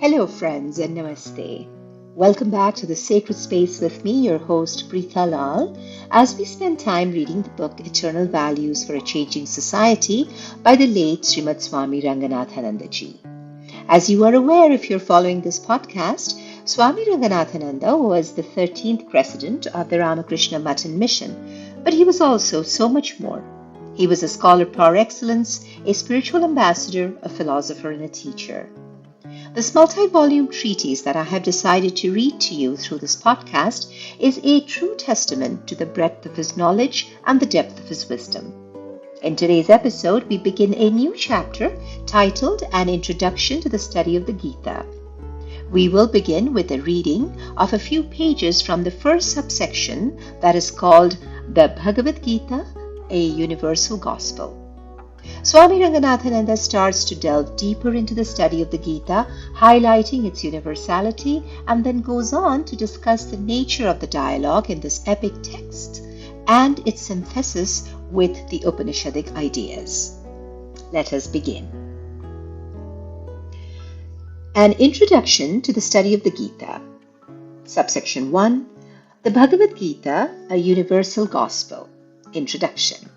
Hello, friends, and namaste. Welcome back to the Sacred Space with me, your host, Preetha Lal, as we spend time reading the book Eternal Values for a Changing Society by the late Srimad Swami Ranganathananda ji. As you are aware, if you're following this podcast, Swami Ranganathananda was the 13th president of the Ramakrishna Matan mission, but he was also so much more. He was a scholar par excellence, a spiritual ambassador, a philosopher, and a teacher. This multi-volume treatise that I have decided to read to you through this podcast is a true testament to the breadth of his knowledge and the depth of his wisdom. In today's episode, we begin a new chapter titled An Introduction to the Study of the Gita. We will begin with a reading of a few pages from the first subsection that is called the Bhagvat Gita, a Universal Gospel. Swami Ranganathananda starts to delve deeper into the study of the Gita, highlighting its universality, and then goes on to discuss the nature of the dialogue in this epic text and its synthesis with the Upanishadic ideas. Let us begin. An Introduction to the Study of the Gita. Subsection 1. The Bhagavad Gita, a Universal Gospel. Introduction.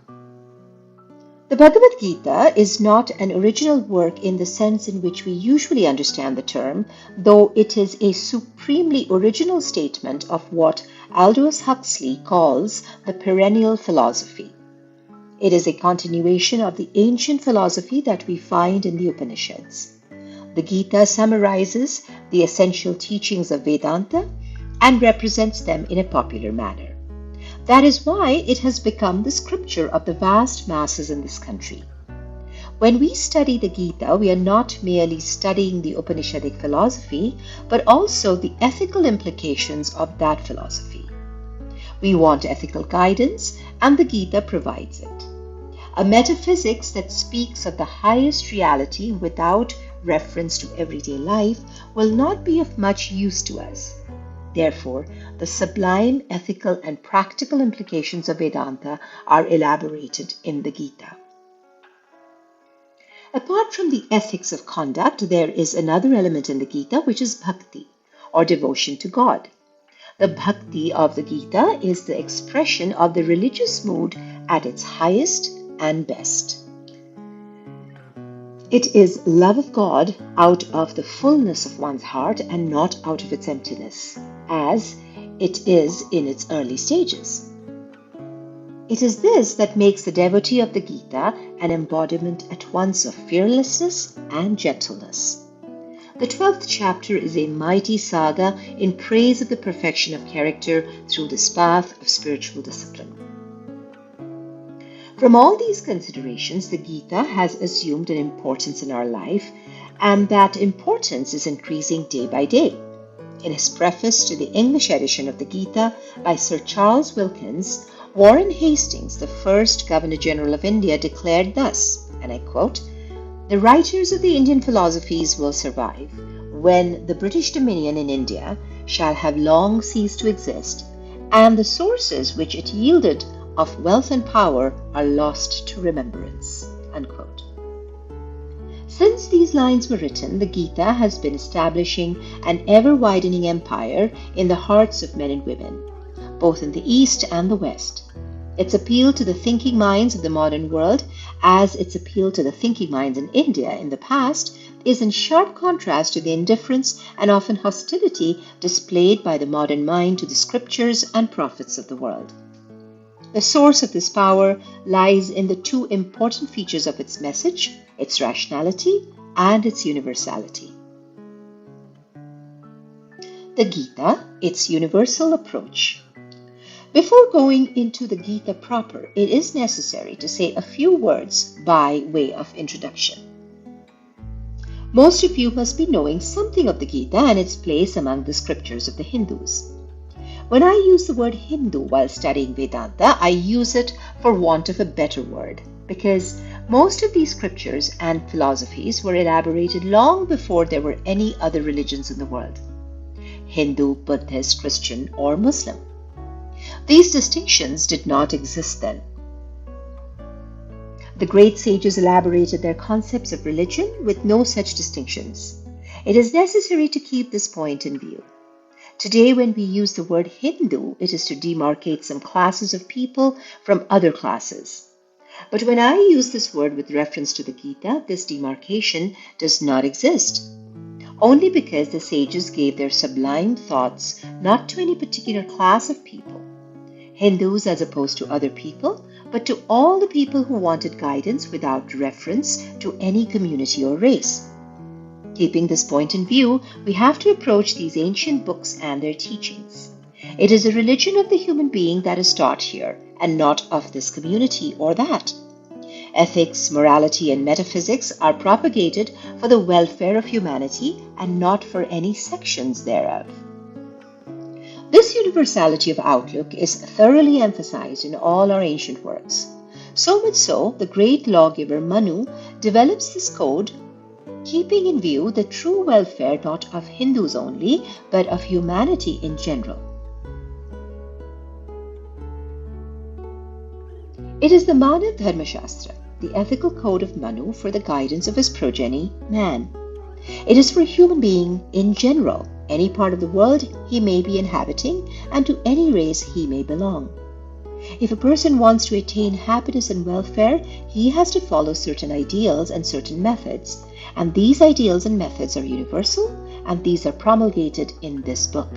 The Bhagavad Gita is not an original work in the sense in which we usually understand the term, though it is a supremely original statement of what Aldous Huxley calls the perennial philosophy. It is a continuation of the ancient philosophy that we find in the Upanishads. The Gita summarizes the essential teachings of Vedanta and represents them in a popular manner. That is why it has become the scripture of the vast masses in this country. When we study the Gita, we are not merely studying the Upanishadic philosophy, but also the ethical implications of that philosophy. We want ethical guidance, and the Gita provides it. A metaphysics that speaks of the highest reality without reference to everyday life will not be of much use to us. Therefore, the sublime ethical and practical implications of Vedanta are elaborated in the Gita. Apart from the ethics of conduct, there is another element in the Gita which is bhakti, or devotion to God. The bhakti of the Gita is the expression of the religious mood at its highest and best. It is love of God out of the fullness of one's heart and not out of its emptiness, as it is in its early stages. It is this that makes the devotee of the Gita an embodiment at once of fearlessness and gentleness. The 12th chapter is a mighty saga in praise of the perfection of character through this path of spiritual discipline. From all these considerations, the Gita has assumed an importance in our life, and that importance is increasing day by day. In his preface to the English edition of the Gita by Sir Charles Wilkins, Warren Hastings, the first Governor-General of India, declared thus, and I quote, "The writers of the Indian philosophies will survive when the British Dominion in India shall have long ceased to exist, and the sources which it yielded of wealth and power are lost to remembrance." Unquote. Since these lines were written, the Gita has been establishing an ever-widening empire in the hearts of men and women, both in the East and the West. Its appeal to the thinking minds of the modern world, as its appeal to the thinking minds in India in the past, is in sharp contrast to the indifference and often hostility displayed by the modern mind to the scriptures and prophets of the world. The source of this power lies in the two important features of its message, its rationality and its universality. The Gita, its universal approach. Before going into the Gita proper, it is necessary to say a few words by way of introduction. Most of you must be knowing something of the Gita and its place among the scriptures of the Hindus. When I use the word Hindu while studying Vedanta, I use it for want of a better word, because most of these scriptures and philosophies were elaborated long before there were any other religions in the world: Hindu, Buddhist, Christian, or Muslim. These distinctions did not exist then. The great sages elaborated their concepts of religion with no such distinctions. It is necessary to keep this point in view. Today, when we use the word Hindu, it is to demarcate some classes of people from other classes. But when I use this word with reference to the Gita, this demarcation does not exist. Only because the sages gave their sublime thoughts not to any particular class of people, Hindus as opposed to other people, but to all the people who wanted guidance without reference to any community or race. Keeping this point in view, we have to approach these ancient books and their teachings. It is a religion of the human being that is taught here, and not of this community or that. Ethics, morality, and metaphysics are propagated for the welfare of humanity and not for any sections thereof. This universality of outlook is thoroughly emphasized in all our ancient works. So much so, the great lawgiver Manu develops this code, keeping in view the true welfare not of Hindus only, but of humanity in general. It is the Manav Dharma Shastra, the ethical code of Manu for the guidance of his progeny, man. It is for a human being in general, any part of the world he may be inhabiting, and to any race he may belong. If a person wants to attain happiness and welfare, he has to follow certain ideals and certain methods, and these ideals and methods are universal, and these are promulgated in this book.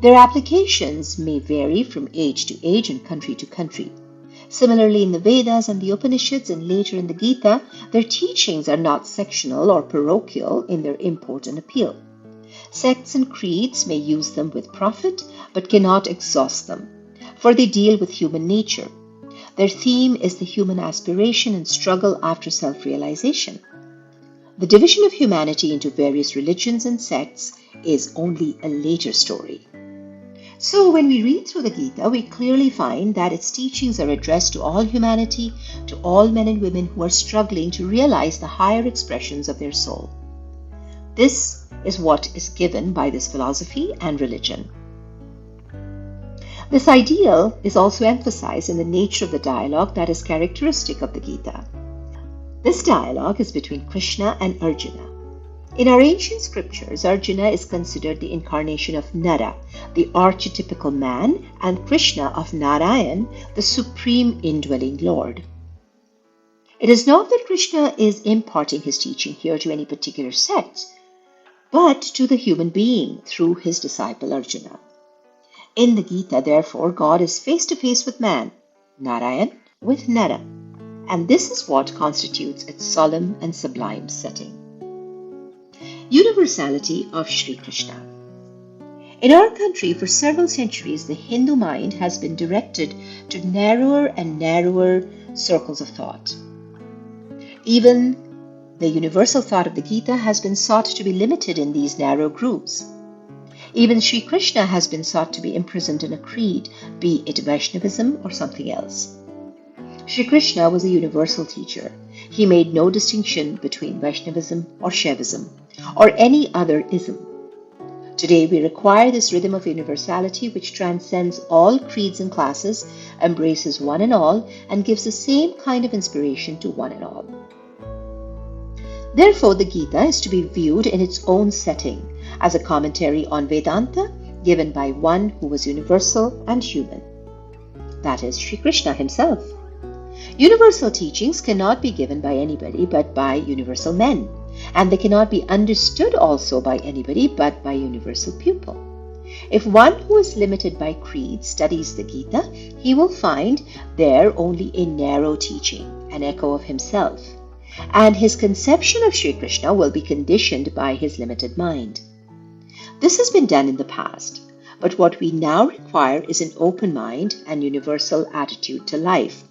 Their applications may vary from age to age and country to country. Similarly, in the Vedas and the Upanishads and later in the Gita, their teachings are not sectional or parochial in their import and appeal. Sects and creeds may use them with profit, but cannot exhaust them, for they deal with human nature. Their theme is the human aspiration and struggle after self-realization. The division of humanity into various religions and sects is only a later story. So when we read through the Gita, we clearly find that its teachings are addressed to all humanity, to all men and women who are struggling to realize the higher expressions of their soul. This is what is given by this philosophy and religion. This ideal is also emphasized in the nature of the dialogue that is characteristic of the Gita. This dialogue is between Krishna and Arjuna. In our ancient scriptures, Arjuna is considered the incarnation of Nara, the archetypical man, and Krishna of Narayan, the supreme indwelling Lord. It is not that Krishna is imparting his teaching here to any particular sect, but to the human being through his disciple Arjuna. In the Gita, therefore, God is face to face with man, Narayan with Nara, and this is what constitutes its solemn and sublime setting. Universality of Sri Krishna. In our country, for several centuries, the Hindu mind has been directed to narrower and narrower circles of thought. Even the universal thought of the Gita has been sought to be limited in these narrow groups. Even Sri Krishna has been sought to be imprisoned in a creed, be it Vaishnavism or something else. Sri Krishna was a universal teacher. He made no distinction between Vaishnavism or Shaivism or any other ism. Today we require this rhythm of universality which transcends all creeds and classes, embraces one and all, and gives the same kind of inspiration to one and all. Therefore, the Gita is to be viewed in its own setting, as a commentary on Vedanta given by one who was universal and human. That is Sri Krishna himself. Universal teachings cannot be given by anybody but by universal men, and they cannot be understood also by anybody but by a universal pupil. If one who is limited by creed studies the Gita, he will find there only a narrow teaching, an echo of himself, and his conception of Sri Krishna will be conditioned by his limited mind. This has been done in the past, but what we now require is an open mind and universal attitude to life.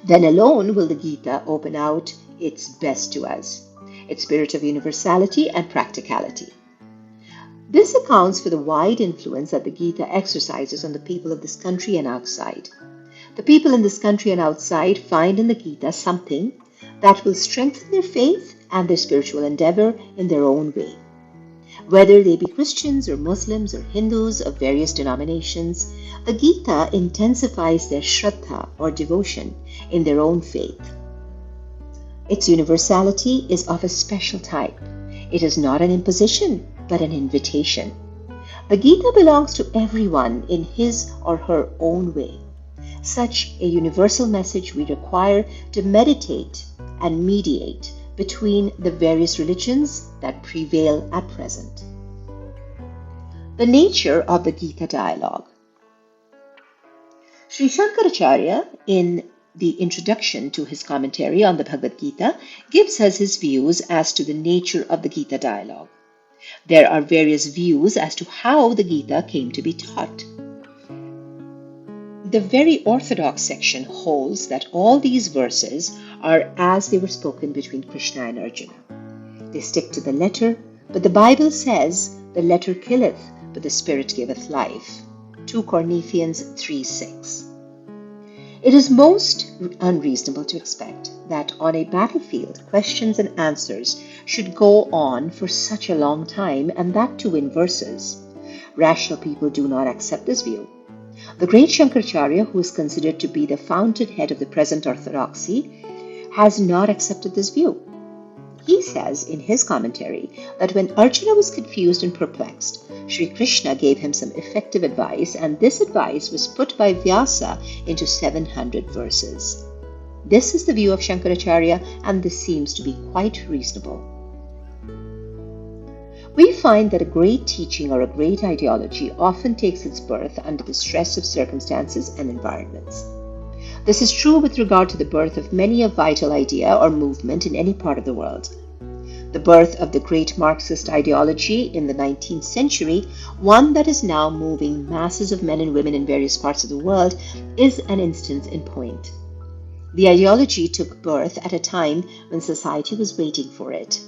Then alone will the Gita open out its best to us, its spirit of universality and practicality. This accounts for the wide influence that the Gita exercises on the people of this country and outside. The people in this country and outside find in the Gita something that will strengthen their faith and their spiritual endeavor in their own way. Whether they be Christians or Muslims or Hindus of various denominations, the Gita intensifies their shraddha or devotion in their own faith. Its universality is of a special type. It is not an imposition, but an invitation. The Gita belongs to everyone in his or her own way. Such a universal message we require to meditate and mediate between the various religions that prevail at present. The nature of the Gita dialogue. Sri Shankaracharya, in the introduction to his commentary on the Bhagvat Gita, gives us his views as to the nature of the Gita dialogue. There are various views as to how the Gita came to be taught. The very orthodox section holds that all these verses are as they were spoken between Krishna and Arjuna. They stick to the letter, but the Bible says, "The letter killeth, but the spirit giveth life." 2 Corinthians 3:6. It is most unreasonable to expect that on a battlefield, questions and answers should go on for such a long time, and that too in verses. Rational people do not accept this view. The great Shankaracharya, who is considered to be the fountainhead of the present orthodoxy, has not accepted this view. He says in his commentary that when Arjuna was confused and perplexed, Sri Krishna gave him some effective advice, and this advice was put by Vyasa into 700 verses. This is the view of Shankaracharya, and this seems to be quite reasonable. We find that a great teaching or a great ideology often takes its birth under the stress of circumstances and environments. This is true with regard to the birth of many a vital idea or movement in any part of the world. The birth of the great Marxist ideology in the 19th century, one that is now moving masses of men and women in various parts of the world, is an instance in point. The ideology took birth at a time when society was waiting for it.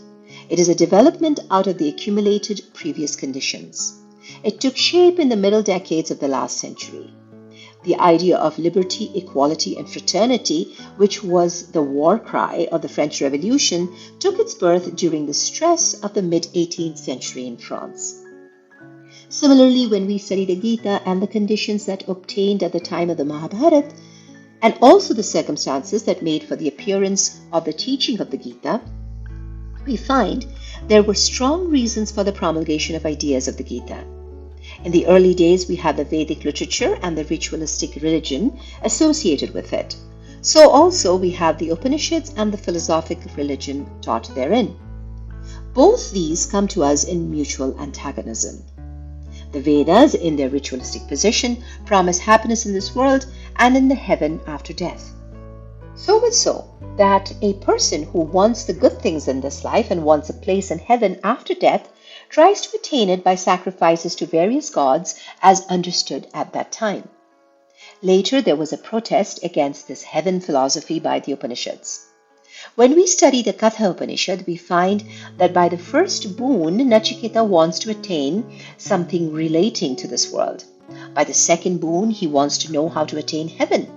It is a development out of the accumulated previous conditions. It took shape in the middle decades of the last century. The idea of liberty, equality, and fraternity, which was the war cry of the French Revolution, took its birth during the stress of the mid-18th century in France. Similarly, when we study the Gita and the conditions that obtained at the time of the Mahabharata, and also the circumstances that made for the appearance of the teaching of the Gita, we find there were strong reasons for the promulgation of ideas of the Gita. In the early days, we had the Vedic literature and the ritualistic religion associated with it. So also we have the Upanishads and the philosophic religion taught therein. Both these come to us in mutual antagonism. The Vedas, in their ritualistic position, promise happiness in this world and in the heaven after death. So much so that a person who wants the good things in this life and wants a place in heaven after death tries to attain it by sacrifices to various gods as understood at that time. Later, there was a protest against this heaven philosophy by the Upanishads. When we study the Katha Upanishad, we find that by the first boon, Nachiketa wants to attain something relating to this world. By the second boon, he wants to know how to attain heaven.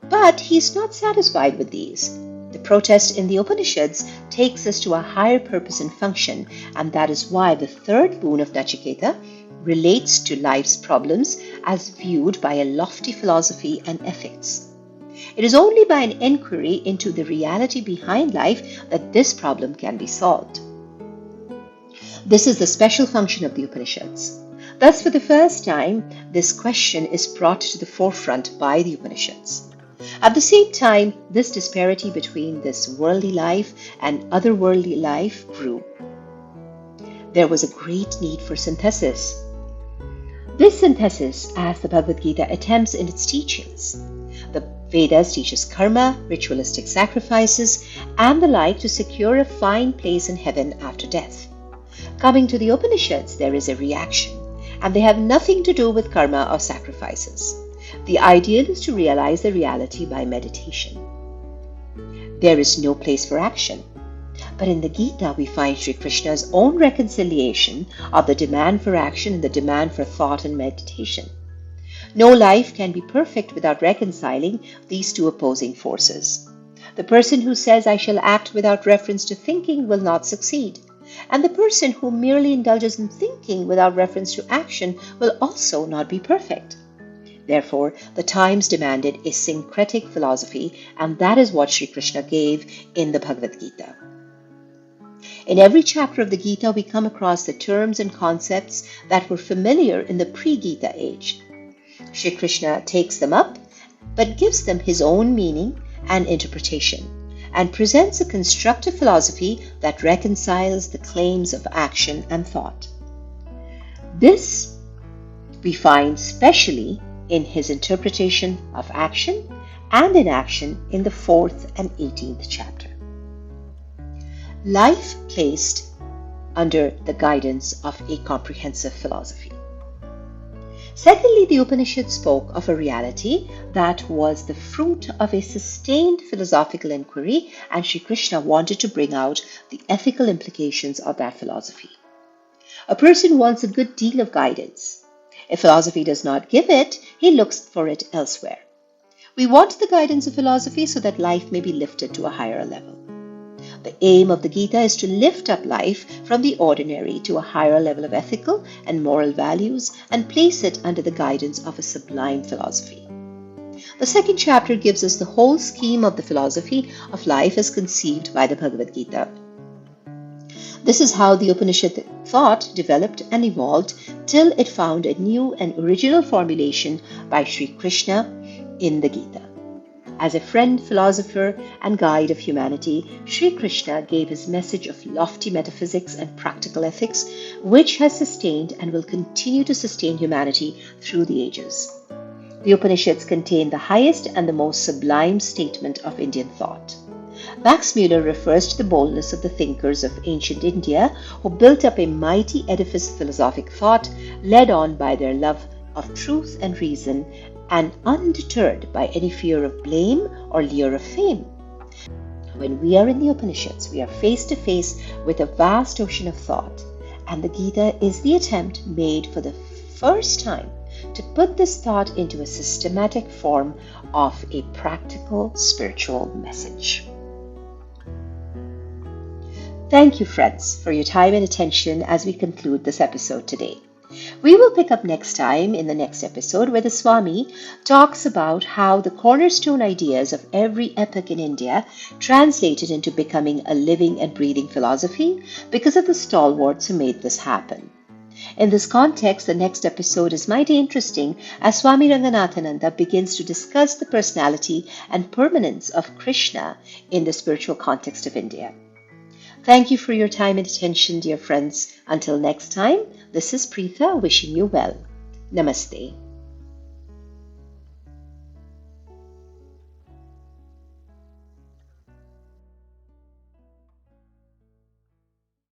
But he's not satisfied with these. The protest in the Upanishads takes us to a higher purpose and function, and that is why the third boon of Nachiketa relates to life's problems as viewed by a lofty philosophy and ethics. It is only by an inquiry into the reality behind life that this problem can be solved. This is the special function of the Upanishads. Thus, for the first time, this question is brought to the forefront by the Upanishads. At the same time, this disparity between this worldly life and otherworldly life grew. There was a great need for synthesis. This synthesis, as the Bhagavad Gita attempts in its teachings. The Vedas teaches karma, ritualistic sacrifices, and the like to secure a fine place in heaven after death. Coming to the Upanishads, there is a reaction, and they have nothing to do with karma or sacrifices. The ideal is to realize the reality by meditation. There is no place for action. But in the Gita, we find Sri Krishna's own reconciliation of the demand for action and the demand for thought and meditation. No life can be perfect without reconciling these two opposing forces. The person who says, "I shall act without reference to thinking," will not succeed. And the person who merely indulges in thinking without reference to action will also not be perfect. Therefore, the times demanded a syncretic philosophy, and that is what Sri Krishna gave in the Bhagavad Gita. In every chapter of the Gita, we come across the terms and concepts that were familiar in the pre-Gita age. Sri Krishna takes them up, but gives them his own meaning and interpretation, and presents a constructive philosophy that reconciles the claims of action and thought. This we find specially in his interpretation of action and inaction in the 4th and 18th chapter. Life placed under the guidance of a comprehensive philosophy. Secondly, the Upanishad spoke of a reality that was the fruit of a sustained philosophical inquiry, and Sri Krishna wanted to bring out the ethical implications of that philosophy. A person wants a good deal of guidance. If philosophy does not give it, he looks for it elsewhere. We want the guidance of philosophy so that life may be lifted to a higher level. The aim of the Gita is to lift up life from the ordinary to a higher level of ethical and moral values and place it under the guidance of a sublime philosophy. The 2nd chapter gives us the whole scheme of the philosophy of life as conceived by the Bhagavad Gita. This is how the Upanishad thought developed and evolved till it found a new and original formulation by Sri Krishna in the Gita. As a friend, philosopher, and guide of humanity, Sri Krishna gave his message of lofty metaphysics and practical ethics, which has sustained and will continue to sustain humanity through the ages. The Upanishads contain the highest and the most sublime statement of Indian thought. Max Muller refers to the boldness of the thinkers of ancient India who built up a mighty edifice of philosophic thought, led on by their love of truth and reason, and undeterred by any fear of blame or lure of fame. When we are in the Upanishads, we are face to face with a vast ocean of thought, and the Gita is the attempt made for the first time to put this thought into a systematic form of a practical spiritual message. Thank you, friends, for your time and attention as we conclude this episode today. We will pick up next time in the next episode where the Swami talks about how the cornerstone ideas of every epoch in India translated into becoming a living and breathing philosophy because of the stalwarts who made this happen. In this context, the next episode is mighty interesting as Swami Ranganathananda begins to discuss the personality and permanence of Krishna in the spiritual context of India. Thank you for your time and attention, dear friends. Until next time, this is Preetha wishing you well. Namaste.